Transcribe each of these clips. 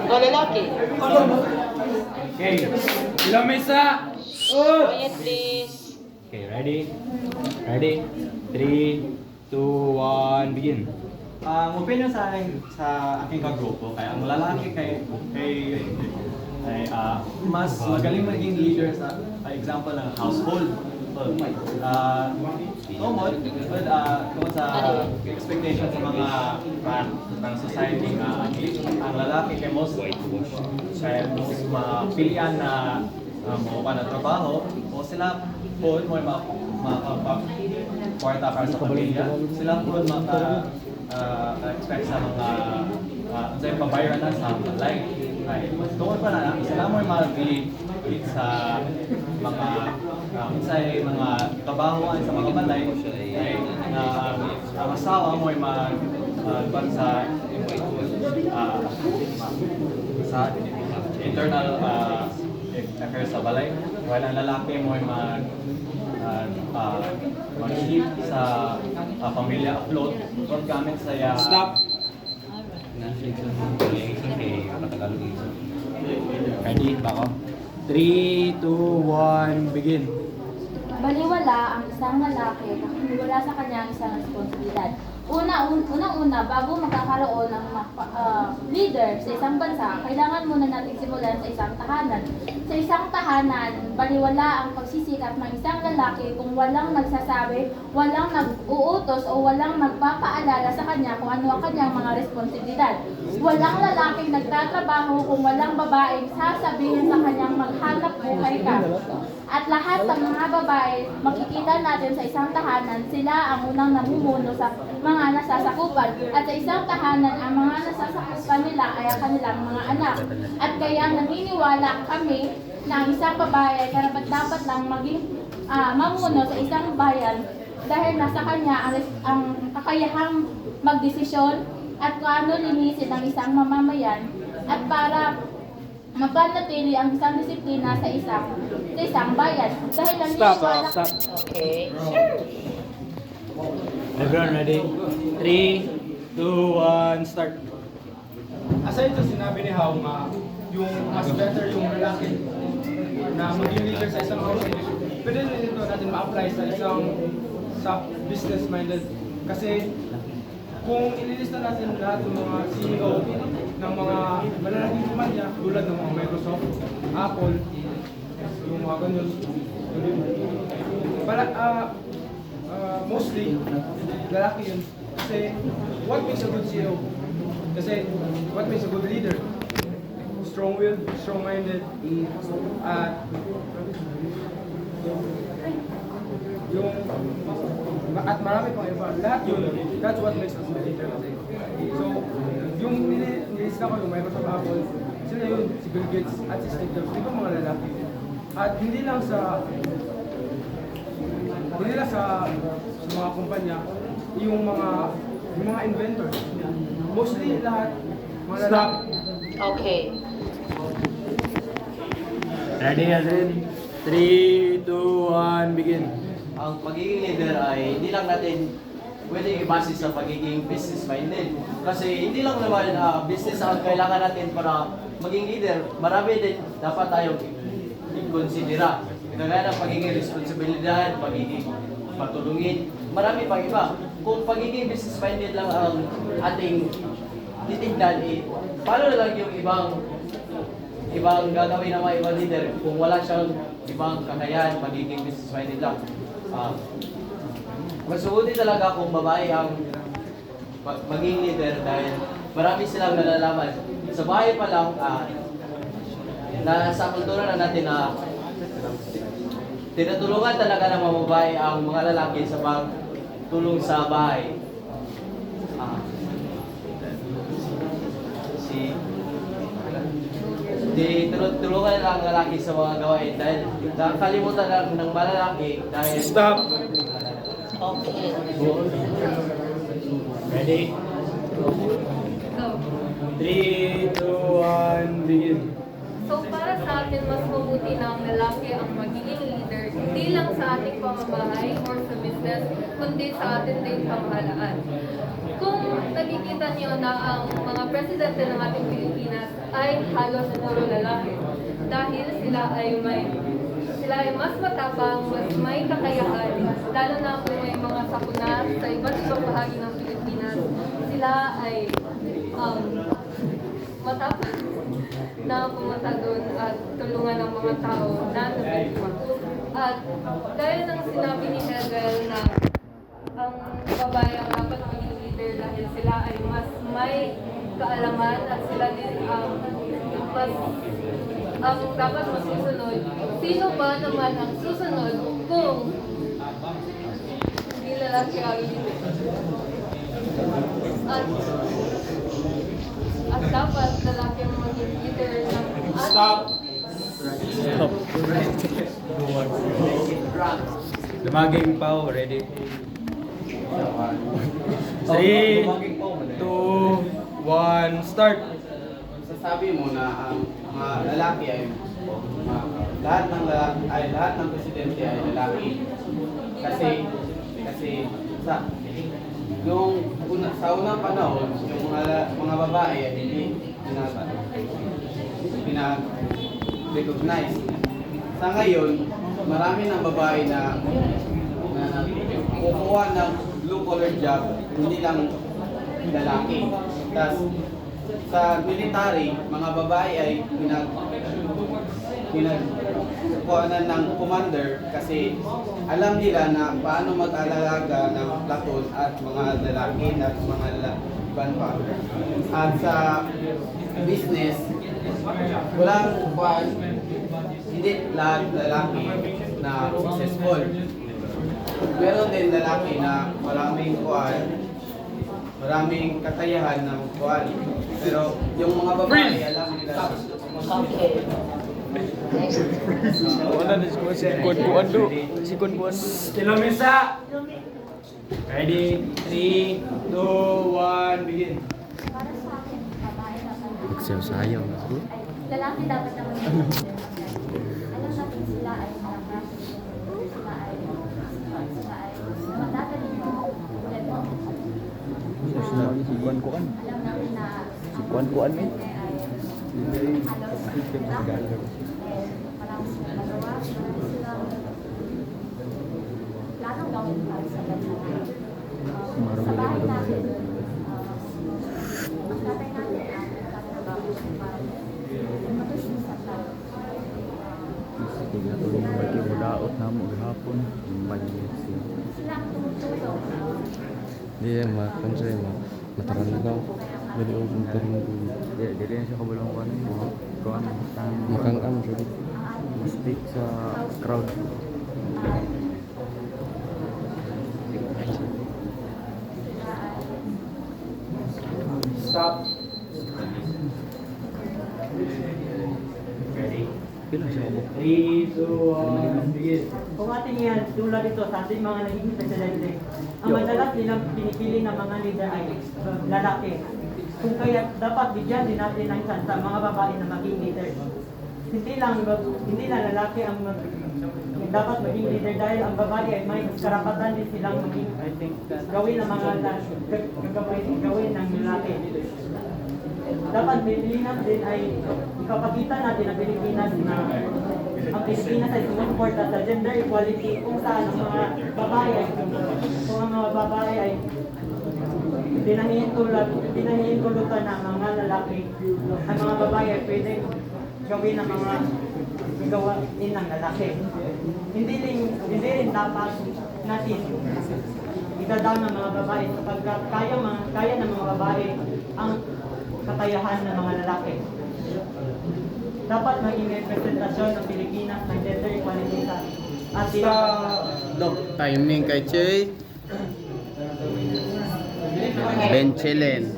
O lalaki. Okay. Ilang mesa? Quiet please. Okay, ready? Ready? 3, 2, 1, begin. Ang opinion sa aking kagrupo kay ang lalaki mas magaling maging leader sa example ng household. Tungkol sa expectation sa mga ng society nga ang lalaki kay most mapilian na mo na trabaho o sila po mo makapagporta para sa pamilya. Sila po expect sa mga sa pabayaran na sa balay. Tungkol pa na sila mo mag-lead sa mga mga trabahoan sa mga balay ay ang asawa mo ay sa internal affairs sa balay, while ang lalaki mo ay mag-keep sa pamilya afloat o gamit sa Stop. Ready? Bako. 3, 2, 1, begin. Baliwala ang isang lalaki kapag wala sa kanya ang isang responsibilidad. Unang-una, bago magkakaroon ng leader sa isang bansa, kailangan muna natin simulan sa isang tahanan. Sa isang tahanan, baliwala ang pagsisikap ng isang lalaki kung walang nagsasabi, walang nag-uutos o walang magpapaalala sa kanya kung ano ang kanyang mga responsibilidad. Walang lalaking nagtatrabaho kung walang babaeng sasabihin sa kanyang maghanap buhay ka. At lahat ng mga babae, makikita natin sa isang tahanan, sila ang unang namumuno sa mga nasasakupan. At sa isang tahanan, ang mga nasasakupan nila ay ang kanilang mga anak. At kaya naniniwala kami na ang isang babae ay karapat-dapat lang maging mamuno sa isang bayan dahil nasa kanya ang kakayahang magdesisyon at kung ano linisin ang isang mamamayan at para mapanatili ang isang disiplina sa isang bayan. Dahil naniniwala... Stop. Okay. Everyone ready? 3, 2, 1, start. Aside sa sinabi ni Hao nga, yung mas better yung lalaki na maging leader sa isang household, pwede rin ito natin ma-apply sa business-minded. Kasi kung ililista natin lahat ng mga CEO ng mga malalaking kumpanya tulad ng mga Microsoft, Apple, yung mga ganyan, mostly lalaki yun. Kasi what makes a good CEO? Kasi what makes a good leader? Strong-willed, strong-minded, at marami pang iba. Lahat yun, that's what makes us a leader. So, yung nilista ko yung Microsoft, Apple, sila yun, si Bill Gates at si Steve Jobs, di ba mga lalaki? At hindi lang sa mga kumpanya, yung mga inventors. Mostly lahat mga lalaki. Okay. Ready, Alvin? 3, 2, 1, begin. ang pagiging leader ay hindi lang natin pwede i-base sa pagiging business-minded. Kasi hindi lang naman business ang kailangan natin para maging leader. Marami din dapat tayong i-considera. Kagaya ng pagiging responsibilidad, pagiging patulungin, marami pang iba. Kung pagiging business-minded lang ang ating titignan, paano na lang yung ibang gagawin ng mga ibang leader kung wala siyang ibang kakayahan, pagiging business-minded lang. Mas mabuti talaga kung babae ang maging leader dahil marami silang nalalaman. Sa bahay pa lang, nasa kultura na natin na tinutulungan talaga ng mga babae ang mga lalaki sa pagtulong sa bahay. Tinutulungan lang ang lalaki sa mga gawain dahil nakakalimutan lang ng malalaki dahil... Stop! Okay. Ready? 3, 2, 1, begin. So para sa atin, mas mabuti na ang lalaki ang magiging leader, hindi lang sa ating pamamahay or sa business, kundi sa ating din pamahalaan. kung nakikita niyo na ang mga presidente ng ating Pilipinas ay halos puro lalaki. Dahil sila ay mas matapang, mas may kakayahan, lalo na kung may mga sakuna sa iba't ibang bahagi ng Pilipinas. Sila ay matapang na pumunta doon at tulungan ng mga tao na nabiktima. At gaya ng sinabi ni Hegel na ang babae ang dapat maging leader dahil sila ay mas may kaalaman at sila din mas ang dapat masusunod. Sino ba naman ang susunod kung hindi lalaki ang leader? At dapat lalaki ang maging leader ng Stop! Lumaging pao, ready? 3, 2, 1, start! Sasabi mo na ang mga lalaki ay lahat ng presidente ay lalaki. Kasi sa unang panahon, yung mga babae ay hindi recognize. Sa ngayon, marami ng babae na kukuha ng blue-collar job, hindi lang lalaki. Tapos, sa military, mga babae ay pinagkuhanan ng commander kasi alam nila na paano mag-alalaga ng platoon at mga lalaki at mga iban pa. At sa business, walang kuhan, hindi lahat lalaki na successful. Meron din lalaki na maraming kakayahan ng kuhan. Pero yung mga babae, alam nila. Okay. Next. Wala na si Kuan do. Si Kuan. Kilomisa! Ready? 3, 2, 1, begin. Para sa akin, babae dapat Sayang. lalaki dapat naman yung leader. Alam natin sila ay malakas, sila ay magdagaling mo. Si Kuan. Alam namin na Si Kuan eh. halos parang magawa, silang planong gawin para sa bansa natin. Sa bahay natin, ang tatay natin ang tatrabaho para matusok sa tao. Daot na mo gahapon. Maliit siya. Sila ang tumutulong. Hindi makonsay mo. Mataran na daw. Dali o punta rin mo. Dili na siya kabalong kuan mo. Kuan Makang am siya. mistake sa crowd. Stop! Ready? Pila siya mo. 3, 2, 1, begin. Kung ating yan, tulad dito sa ating mga naging presidente, ang madalas nilang pinipili ng mga leader ay lalaki. Kung kaya dapat bigyan din natin ng chance sa mga babae na maging leader. Hindi lang lalaki ang dapat maging leader dahil ang babae ay may karapatan din silang maging gawin ng mga gawin ng lalaki. Dapat Pilipinas din ay ipapakita natin ang Pilipinas na ang Pilipinas ay sumusuporta sa gender equality kung saan ang mga babae ay pinahihintulutan ng mga lalaki, ang mga babae ay pwedeng gawin ng mga gawain ng lalaki. Hindi rin dapat natin idadaan ng mga babae sapagkat kaya ng mga babae ang katayahan ng mga lalaki. Dapat maging representasyon ng Pilipinas ng gender equality sa ating Dok, timing kay Choy. Benchelen.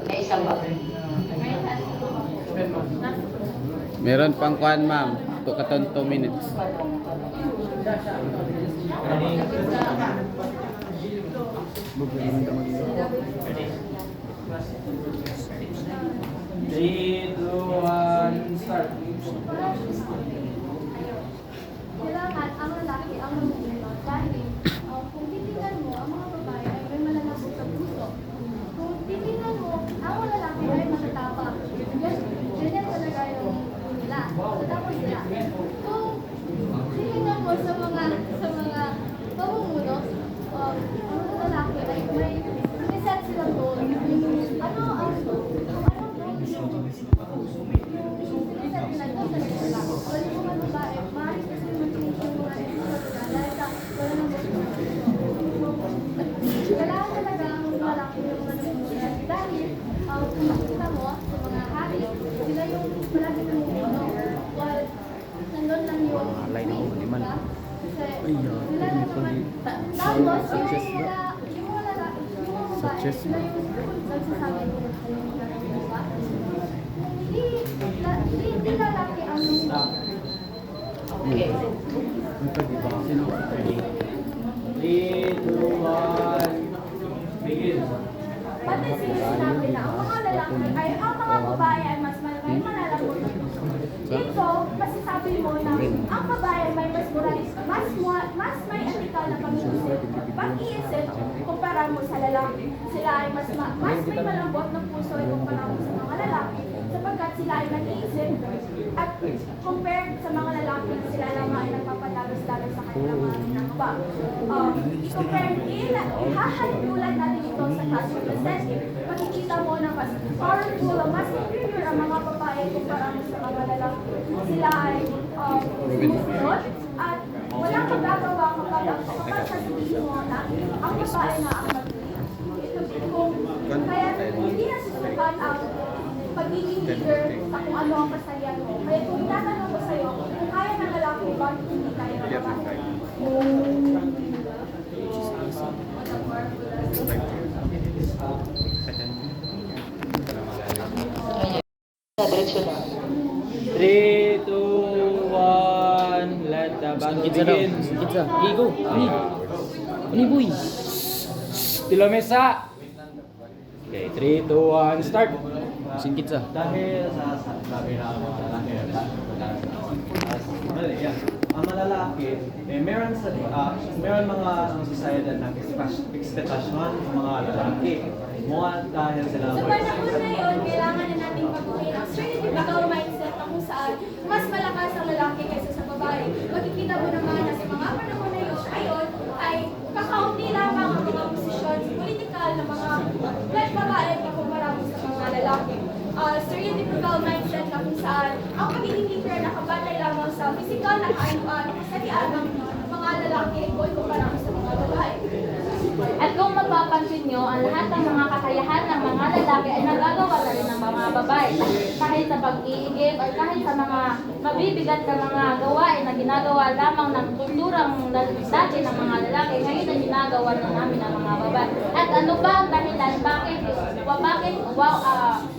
May isa pa. Meron pang kuan ma'am. Tukaton 2 minutes. Three, two, one, start. Kailangan ang lalaki ang mamuno dahil kung titingnan mo, ang mga babae ay may malalapot sa puso. palagi kami while nandun lang yung Alay na ako, liman. kasi Ay, sila lang naman tapos yung mga lalaki sila yung nagsasabi ko hindi lalaki ang Okay. 3, 2, 1, begin. pati sinabi na ang mga lalaki ay ang mga babae ay mas may malalambot na puso. Dito, masasabi mo na ang babae may mas may etikal na pag-iisip kumpara mo sa lalaki. Sila ay mas may malambot na puso kumpara mo sa mga lalaki sapagkat sila ay nag-iisip at compared sa mga lalaki na sila lang ay nagpapadalos-dalos sa kanilang mga ginagawa. Compared, ihahalintulad natin ito sa classroom setting. Makikita mo na mas powerful, mas superior ang mga babae kumpara mo sa mga lalaki. Sila ay sumusunod at walang magagawa kapag sasabihin mo na ang babae na ang kaya hindi na susukan ang pagiging leader sa kung ano ang kasalian mo. Kaya kung tatanong ko sa'yo, kung kaya ng lalaki, bakit hindi kaya ng babae? Diretso na. 3, 2, 1, let the battle begin. Kitsa. Igo. Ani boy. Tilo mesa. Okay, 3, 2, 1, start. Sin kitsa. Dahil sa sabi na ang mga lalaki, ang mga lalaki, meron mga society na expectation ng mga lalaki. Mga dahil sila Sa panahon na yun, kailangan na natin baguhin ang stereotypical mindset na kung saan mas malakas ang lalaki kaysa sa babae. Makikita mo naman na sa mga panahon na yun, ay kakaunti lamang ang mga posisyon political ng mga babae kumpara mo sa mga lalaki. Stereotypical mindset na kung saan ang pagiging leader nakabatay lamang sa physical na kasalian ng mga lalaki kumpara mo sa mga babae. At kung mapapansin nyo, ang lahat ng mga kakayahan ng mga lalaki ay nagagawa na rin ng mga babae. Kahit sa pag-iigib at kahit sa mga mabibigat na mga gawain na ginagawa lamang ng kulturang dati ng mga lalaki, ngayon ay ginagawa na namin ng mga babae. At ano ba ang dahilan? Bakit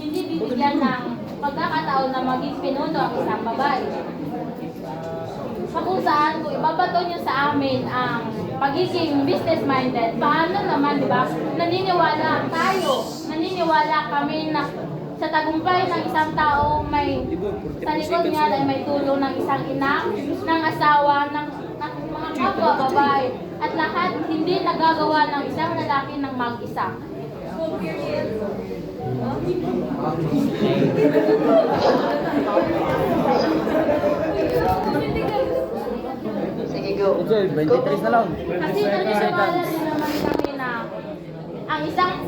hindi bibigyan ng pagkakataon na maging pinuno ang isang babae? Sa kung saan, kung ibabato nyo sa amin ang pagiging business-minded, paano naman, di ba? Naniniwala kami na sa tagumpay ng isang tao may sa likod niya ay may tulong ng isang ina, ng asawa, ng mga kapwa babae, at lahat hindi nagagawa ng isang lalaki ng mag-isa. Sige, go. Ito, 23 na lang. Kasi naniniwala din naman kami na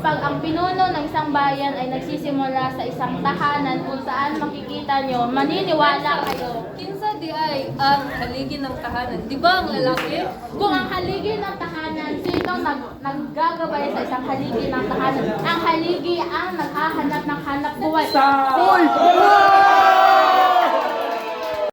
ang pinuno ng isang bayan ay nagsisimula sa isang tahanan kung saan makikita nyo, maniniwala kayo. Kinsa di ay ang haligi ng tahanan. Di ba ang lalaki? Kung ang haligi ng tahanan, sino naggagabay sa isang haligi ng tahanan? Ang haligi ang naghahanap ng hanap buhay. Uy!